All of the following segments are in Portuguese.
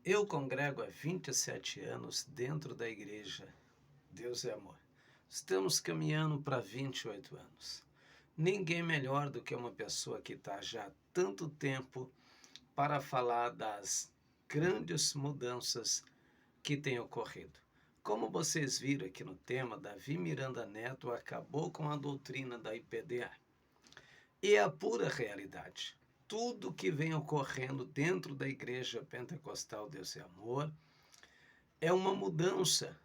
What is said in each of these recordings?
Eu congrego há 27 anos dentro da igreja Deus é Amor. Estamos caminhando para 28 anos. Ninguém melhor do que uma pessoa que está já há tanto tempo para falar das grandes mudanças que têm ocorrido. Como vocês viram aqui no tema, Davi Miranda Neto acabou com a doutrina da IPDA. E é a pura realidade. Tudo que vem ocorrendo dentro da Igreja Pentecostal Deus é Amor é uma mudança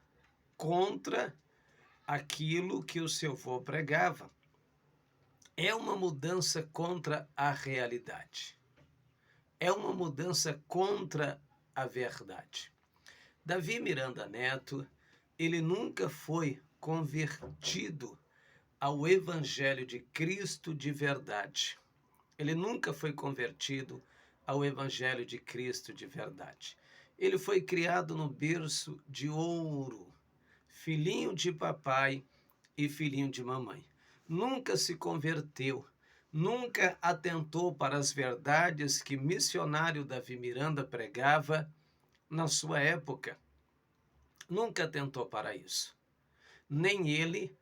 contra aquilo que o seu avô pregava. É uma mudança contra a realidade. É uma mudança contra a verdade. Davi Miranda Neto, ele nunca foi convertido ao Evangelho de Cristo de verdade. Ele nunca foi convertido ao Evangelho de Cristo de verdade. Ele foi criado no berço de ouro, filhinho de papai e filhinho de mamãe. Nunca se converteu, nunca atentou para as verdades que missionário Davi Miranda pregava na sua época. Nunca atentou para isso. Nem ele,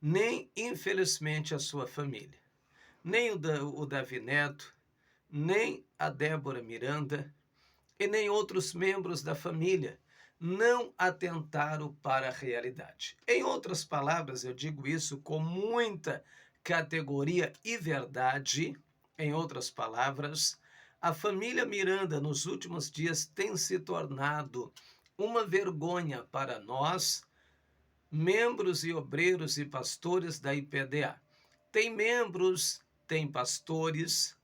nem, infelizmente, a sua família. Nem o Davi Neto, nem a Débora Miranda e nem outros membros da família não atentaram para a realidade. Em outras palavras, eu digo isso com muita categoria e verdade. Em outras palavras, a família Miranda nos últimos dias tem se tornado uma vergonha para nós, membros e obreiros e pastores da IPDA. Tem membros, tem pastores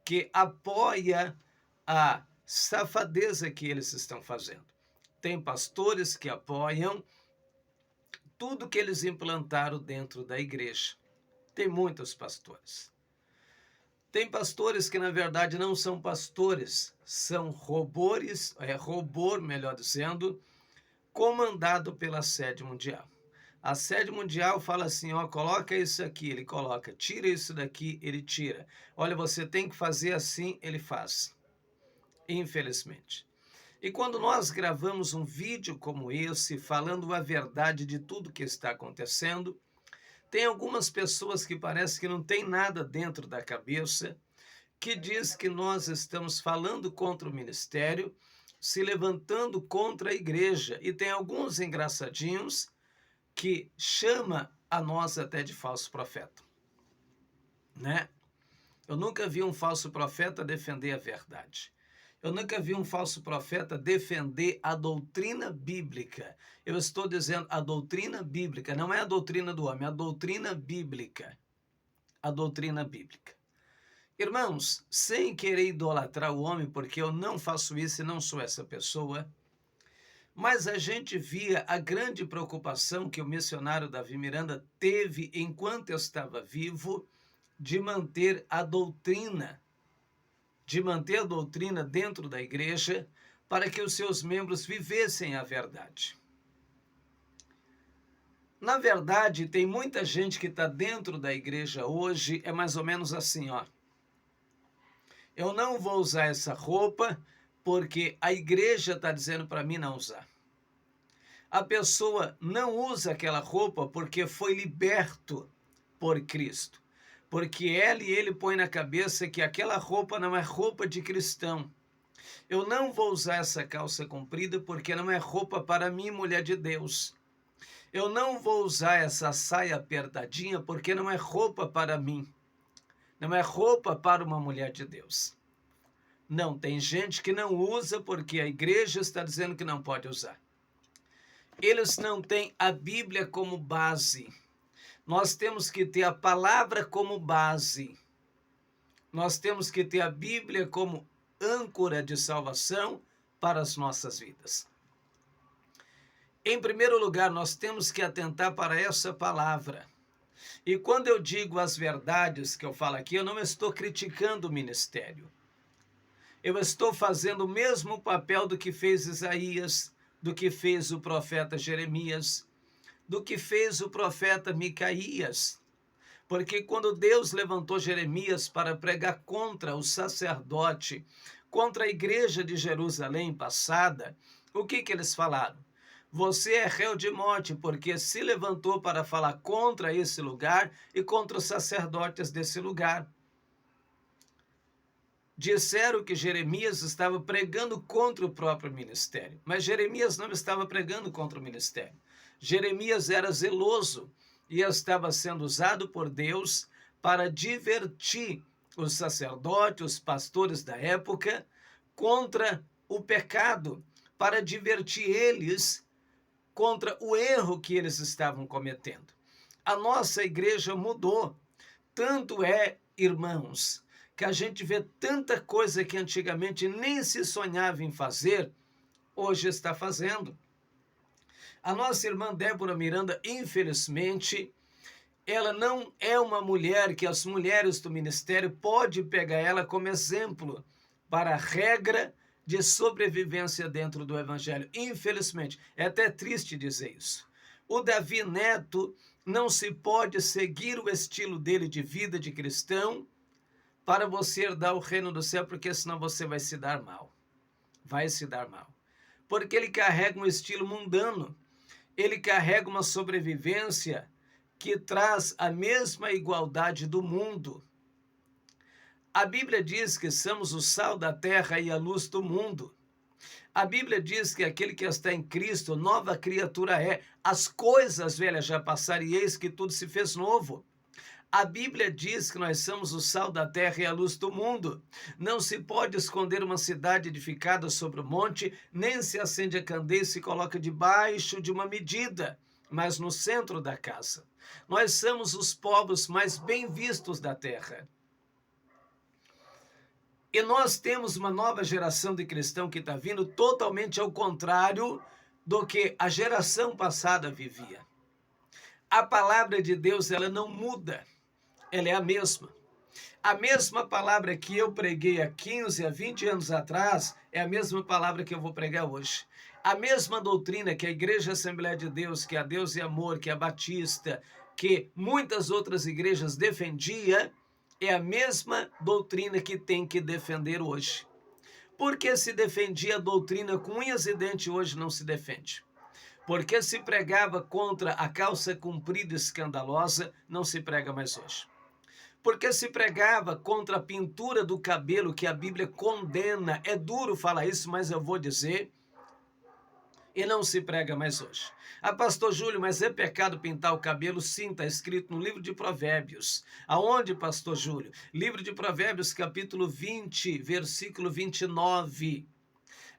que apoiam a safadeza que eles estão fazendo. Tem pastores que apoiam tudo que eles implantaram dentro da igreja. Tem muitos pastores. Tem pastores que, na verdade, não são pastores, são robôs, melhor dizendo, comandado pela Sede Mundial. A Sede Mundial fala assim, ó, coloca isso aqui, ele coloca, tira isso daqui, ele tira. Olha, você tem que fazer assim, ele faz. Infelizmente. E quando nós gravamos um vídeo como esse, falando a verdade de tudo que está acontecendo, tem algumas pessoas que parece que não tem nada dentro da cabeça, que diz que nós estamos falando contra o ministério, se levantando contra a igreja. E tem alguns engraçadinhos que chama a nós até de falso profeta, né? Eu nunca vi um falso profeta defender a verdade. Eu nunca vi um falso profeta defender a doutrina bíblica. Eu estou dizendo a doutrina bíblica, não é a doutrina do homem, é a doutrina bíblica. A doutrina bíblica. Irmãos, sem querer idolatrar o homem, porque eu não faço isso e não sou essa pessoa, mas a gente via a grande preocupação que o missionário Davi Miranda teve enquanto estava vivo de manter a doutrina dentro da igreja para que os seus membros vivessem a verdade. Na verdade, tem muita gente que está dentro da igreja hoje, é mais ou menos assim, ó. Eu não vou usar essa roupa porque a igreja está dizendo para mim não usar. A pessoa não usa aquela roupa porque foi liberto por Cristo. Porque ela e ele põe na cabeça que aquela roupa não é roupa de cristão. Eu não vou usar essa calça comprida porque não é roupa para mim, mulher de Deus. Eu não vou usar essa saia apertadinha porque não é roupa para mim. Não é roupa para uma mulher de Deus. Não, tem gente que não usa porque a igreja está dizendo que não pode usar. Eles não têm a Bíblia como base. Nós temos que ter a palavra como base. Nós temos que ter a Bíblia como âncora de salvação para as nossas vidas. Em primeiro lugar, nós temos que atentar para essa palavra. E quando eu digo as verdades que eu falo aqui, eu não estou criticando o ministério. Eu estou fazendo o mesmo papel do que fez Isaías, do que fez o profeta Jeremias, do que fez o profeta Micaías. Porque quando Deus levantou Jeremias para pregar contra o sacerdote, contra a igreja de Jerusalém passada, o que eles falaram? Você é réu de morte, porque se levantou para falar contra esse lugar e contra os sacerdotes desse lugar. Disseram que Jeremias estava pregando contra o próprio ministério, mas Jeremias não estava pregando contra o ministério. Jeremias era zeloso e estava sendo usado por Deus para divertir os sacerdotes, os pastores da época, contra o pecado, para divertir eles contra o erro que eles estavam cometendo. A nossa igreja mudou. Tanto é, irmãos, que a gente vê tanta coisa que antigamente nem se sonhava em fazer, hoje está fazendo. A nossa irmã Débora Miranda, infelizmente, ela não é uma mulher que as mulheres do ministério podem pegar ela como exemplo para a regra de sobrevivência dentro do evangelho. Infelizmente, é até triste dizer isso. O Davi Neto não se pode seguir o estilo dele de vida de cristão para você herdar o reino do céu, porque senão você vai se dar mal. Vai se dar mal. Porque ele carrega um estilo mundano. Ele carrega uma sobrevivência que traz a mesma igualdade do mundo. A Bíblia diz que somos o sal da terra e a luz do mundo. A Bíblia diz que aquele que está em Cristo, nova criatura é. As coisas velhas já passaram e eis que tudo se fez novo. A Bíblia diz que nós somos o sal da terra e a luz do mundo. Não se pode esconder uma cidade edificada sobre o monte, nem se acende a candeia e se coloca debaixo de uma medida, mas no centro da casa. Nós somos os povos mais bem vistos da terra. E nós temos uma nova geração de cristão que está vindo totalmente ao contrário do que a geração passada vivia. A palavra de Deus, ela não muda, ela é a mesma. A mesma palavra que eu preguei há 15, há 20 anos atrás, é a mesma palavra que eu vou pregar hoje. A mesma doutrina que a Igreja Assembleia de Deus, que a Deus e Amor, que a Batista, que muitas outras igrejas defendia, é a mesma doutrina que tem que defender hoje. Porque se defendia a doutrina com unhas e dentes, hoje não se defende. Porque se pregava contra a calça comprida e escandalosa, não se prega mais hoje. Porque se pregava contra a pintura do cabelo, que a Bíblia condena. É duro falar isso, mas eu vou dizer. E não se prega mais hoje. Ah, pastor Júlio, mas é pecado pintar o cabelo? Sim, está escrito no livro de Provérbios. Aonde, pastor Júlio? Livro de Provérbios, capítulo 20, versículo 29.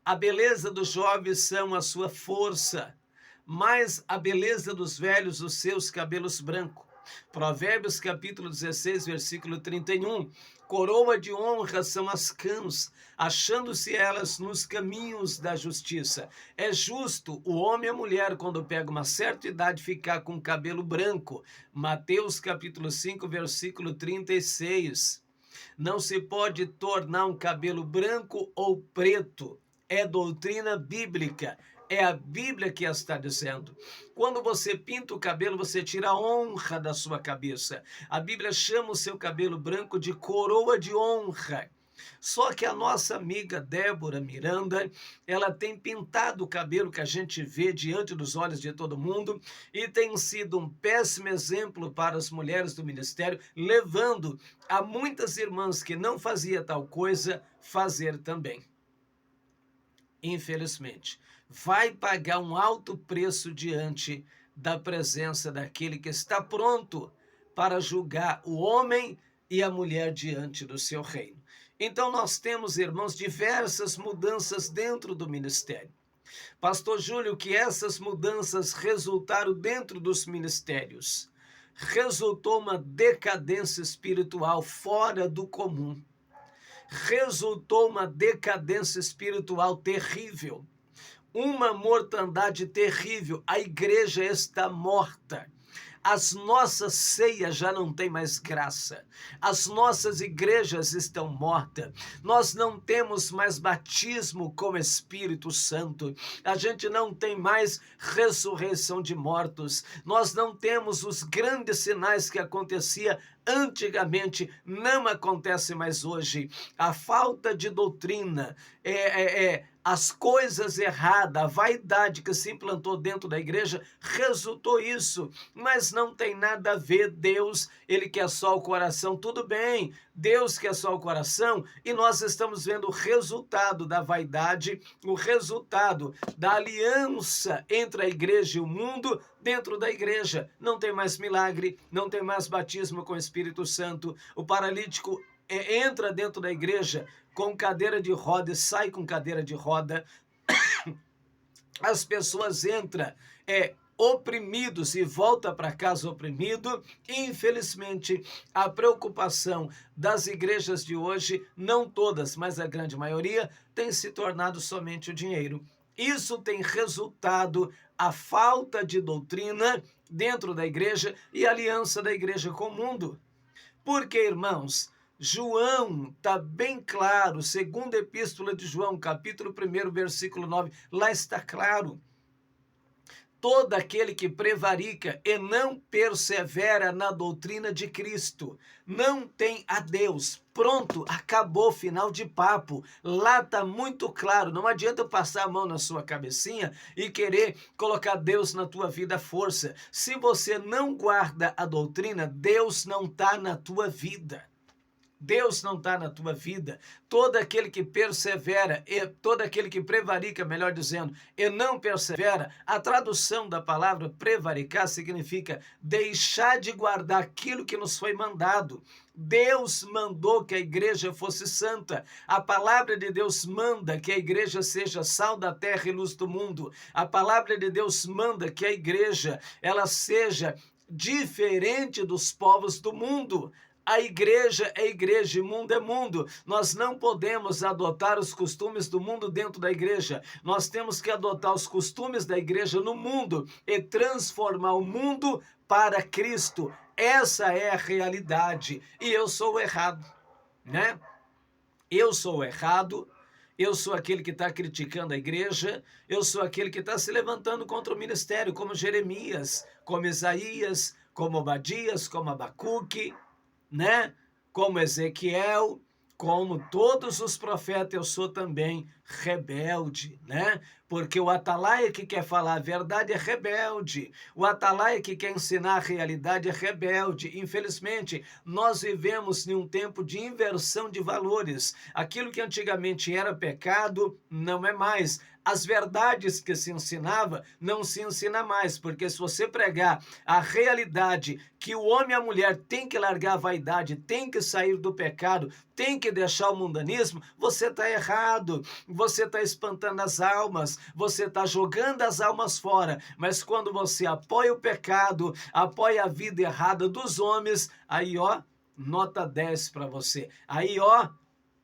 A beleza dos jovens são a sua força, mas a beleza dos velhos, os seus cabelos brancos. Provérbios, capítulo 16, versículo 31. Coroa de honra são as cãs, achando-se elas nos caminhos da justiça. É justo o homem e a mulher, quando pega uma certa idade, ficar com cabelo branco. Mateus, capítulo 5, versículo 36. Não se pode tornar um cabelo branco ou preto. É doutrina bíblica. É a Bíblia que está dizendo. Quando você pinta o cabelo, você tira a honra da sua cabeça. A Bíblia chama o seu cabelo branco de coroa de honra. Só que a nossa amiga Débora Miranda, ela tem pintado o cabelo que a gente vê diante dos olhos de todo mundo e tem sido um péssimo exemplo para as mulheres do ministério, levando a muitas irmãs que não faziam tal coisa, fazer também. Infelizmente, vai pagar um alto preço diante da presença daquele que está pronto para julgar o homem e a mulher diante do seu reino. Então nós temos, irmãos, diversas mudanças dentro do ministério. Pastor Júlio, que essas mudanças resultaram dentro dos ministérios. Resultou uma decadência espiritual fora do comum. Resultou uma decadência espiritual terrível. Uma mortandade terrível. A igreja está morta. As nossas ceias já não têm mais graça. As nossas igrejas estão mortas. Nós não temos mais batismo com o Espírito Santo. A gente não tem mais ressurreição de mortos. Nós não temos os grandes sinais que acontecia antigamente, não acontece mais hoje. A falta de doutrina, as coisas erradas, a vaidade que se implantou dentro da igreja, resultou isso, mas não tem nada a ver. Deus, ele quer só o coração, tudo bem, Deus quer só o coração, e nós estamos vendo o resultado da vaidade, o resultado da aliança entre a igreja e o mundo. Dentro da igreja não tem mais milagre, não tem mais batismo com o Espírito Santo. O paralítico entra dentro da igreja com cadeira de roda e sai com cadeira de roda. As pessoas entram oprimidos e voltam para casa oprimido. Infelizmente, a preocupação das igrejas de hoje, não todas, mas a grande maioria, tem se tornado somente o dinheiro. Isso tem resultado a falta de doutrina dentro da igreja e aliança da igreja com o mundo. Porque, irmãos, João está bem claro, segunda epístola de João, capítulo 1, versículo 9, lá está claro. Todo aquele que prevarica e não persevera na doutrina de Cristo não tem a Deus. Pronto, acabou, final de papo. Lá está muito claro. Não adianta passar a mão na sua cabecinha e querer colocar Deus na tua vida à força. Se você não guarda a doutrina, Deus não está na tua vida. Deus não está na tua vida. Todo aquele que persevera, todo aquele que prevarica, melhor dizendo, e não persevera, a tradução da palavra prevaricar significa deixar de guardar aquilo que nos foi mandado. Deus mandou que a igreja fosse santa. A palavra de Deus manda que a igreja seja sal da terra e luz do mundo. A palavra de Deus manda que a igreja ela seja diferente dos povos do mundo. A igreja é igreja e mundo é mundo. Nós não podemos adotar os costumes do mundo dentro da igreja. Nós temos que adotar os costumes da igreja no mundo e transformar o mundo para Cristo. Essa é a realidade. E eu sou o errado, né? Eu sou o errado. Eu sou aquele que está criticando a igreja, eu sou aquele que está se levantando contra o ministério, como Jeremias, como Isaías, como Obadias, como Abacuque, né? Como Ezequiel, como todos os profetas, eu sou também rebelde, né? Porque o atalaia que quer falar a verdade é rebelde. O atalaia que quer ensinar a realidade é rebelde. Infelizmente, nós vivemos em um tempo de inversão de valores. Aquilo que antigamente era pecado, não é mais. As verdades que se ensinava, não se ensina mais, porque se você pregar a realidade que o homem e a mulher tem que largar a vaidade, tem que sair do pecado, tem que deixar o mundanismo, você está errado, você está espantando as almas, você está jogando as almas fora. Mas quando você apoia o pecado, apoia a vida errada dos homens, aí ó, nota 10 para você. Aí ó,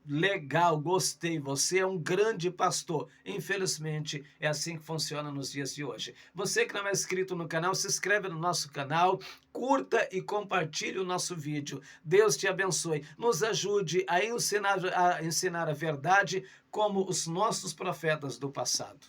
legal, gostei, você é um grande pastor. Infelizmente, é assim que funciona nos dias de hoje. Você que não é inscrito no canal, se inscreve no nosso canal, curta e compartilhe o nosso vídeo. Deus te abençoe. Nos ajude a ensinar a verdade como os nossos profetas do passado.